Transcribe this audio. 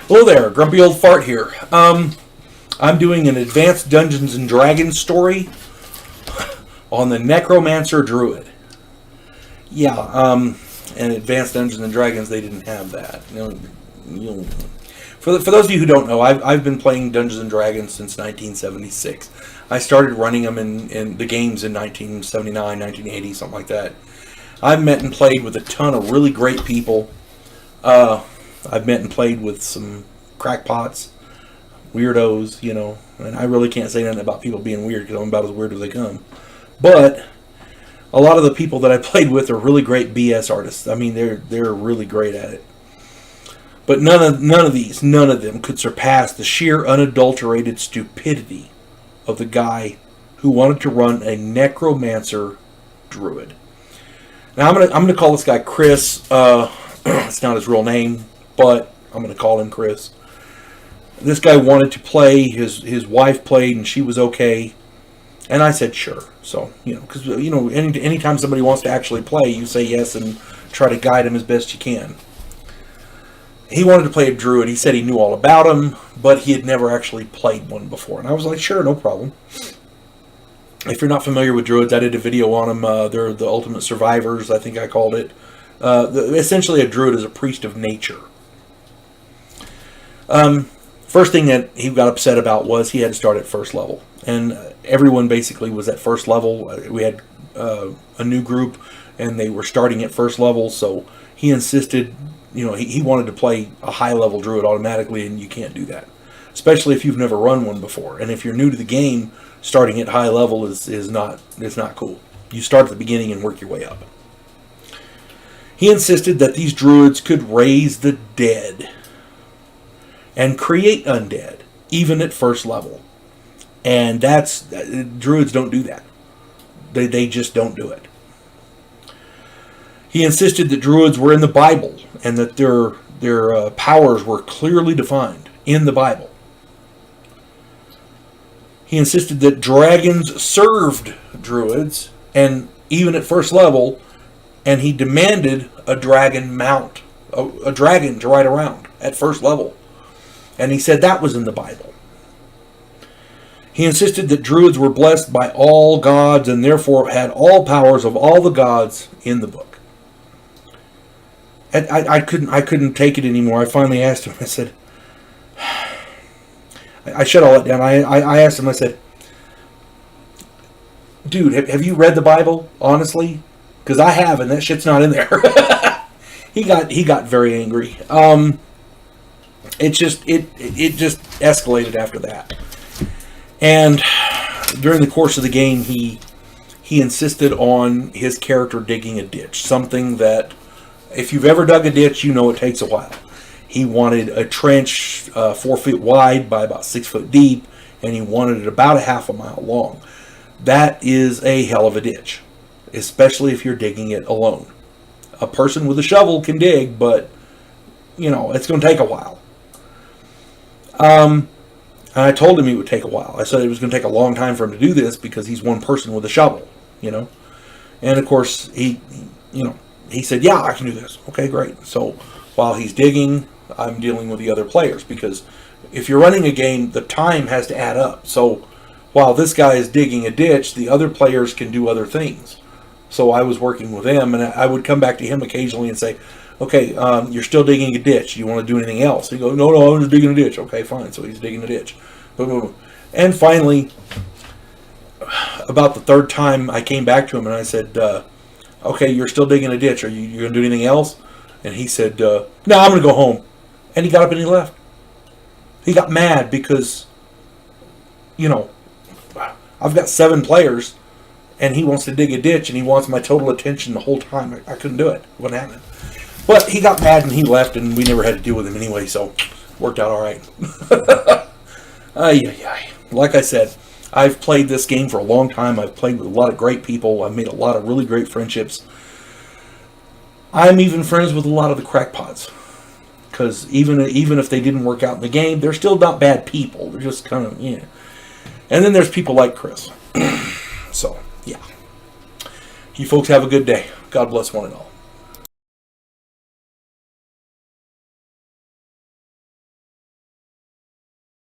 Hello there, Grumpy Old Fart here. I'm doing an advanced Dungeons and Dragons story on the Necromancer Druid. Yeah, and advanced Dungeons and Dragons, they didn't have that. For those of you who don't know, I've been playing Dungeons and Dragons since 1976. I started running them in the games in 1979, 1980, something like that. I've met and played with a ton of really great people. I've met and played with some crackpots, weirdos, and I really can't say nothing about people being weird because I'm about as weird as they come. But a lot of the people that I played with are really great BS artists. I mean, they're really great at it. But none of them could surpass the sheer unadulterated stupidity of the guy who wanted to run a Necromancer Druid. Now I'm gonna call this guy Chris. It's not his real name, but I'm going to call him Chris. This guy wanted to play. His wife played, and she was okay. And I said, sure. So, because, anytime somebody wants to actually play, you say yes and try to guide him as best you can. He wanted to play a Druid. He said he knew all about him, but he had never actually played one before. And I was like, sure, no problem. If you're not familiar with Druids, I did a video on them. They're the ultimate survivors, I think I called it. Essentially, a Druid is a priest of nature. First thing that he got upset about was he had to start at first level. And everyone basically was at first level. We had a new group, and they were starting at first level, so he insisted, he wanted to play a high-level Druid automatically, and you can't do that. Especially if you've never run one before. And if you're new to the game, starting at high level is not cool. You start at the beginning and work your way up. He insisted that these Druids could raise the dead and create undead, even at first level. And Druids don't do that. They just don't do it. He insisted that Druids were in the Bible and that their powers were clearly defined in the Bible. He insisted that dragons served Druids, and even at first level, and he demanded a dragon mount, a dragon to ride around at first level. And he said that was in the Bible. He insisted that Druids were blessed by all gods and therefore had all powers of all the gods in the book. And I couldn't take it anymore. I finally asked him, I said, I shut all that down. I asked him, I said, dude, have you read the Bible, honestly? Because I have, and that shit's not in there. He got very angry. It just escalated after that. And during the course of the game, he insisted on his character digging a ditch. Something that, if you've ever dug a ditch, you know it takes a while. He wanted a trench 4 feet wide by about 6 foot deep, and he wanted it about a half a mile long. That is a hell of a ditch, especially if you're digging it alone. A person with a shovel can dig, but, it's going to take a while. And I told him it would take a while. I said it was going to take a long time for him to do this because he's one person with a shovel, And, of course, he said, yeah, I can do this. Okay, great. So while he's digging, I'm dealing with the other players because if you're running a game, the time has to add up. So while this guy is digging a ditch, the other players can do other things. So I was working with them, and I would come back to him occasionally and say, okay, you're still digging a ditch. You want to do anything else? He'd go, no, I'm just digging a ditch. Okay, fine. So he's digging a ditch. Boom, boom, boom. And finally, about the third time, I came back to him and I said, okay, you're still digging a ditch. Are you going to do anything else? And he said, no, I'm going to go home. And he got up and he left. He got mad because, I've got 7 players, and he wants to dig a ditch, and he wants my total attention the whole time. I couldn't do it. It wouldn't happen. But he got mad, and he left, and we never had to deal with him anyway, so worked out all right. Like I said, I've played this game for a long time. I've played with a lot of great people. I've made a lot of really great friendships. I'm even friends with a lot of the crackpots. Because even if they didn't work out in the game, they're still not bad people. They're just kind of, And then there's people like Chris. So, yeah. You folks have a good day. God bless one and all.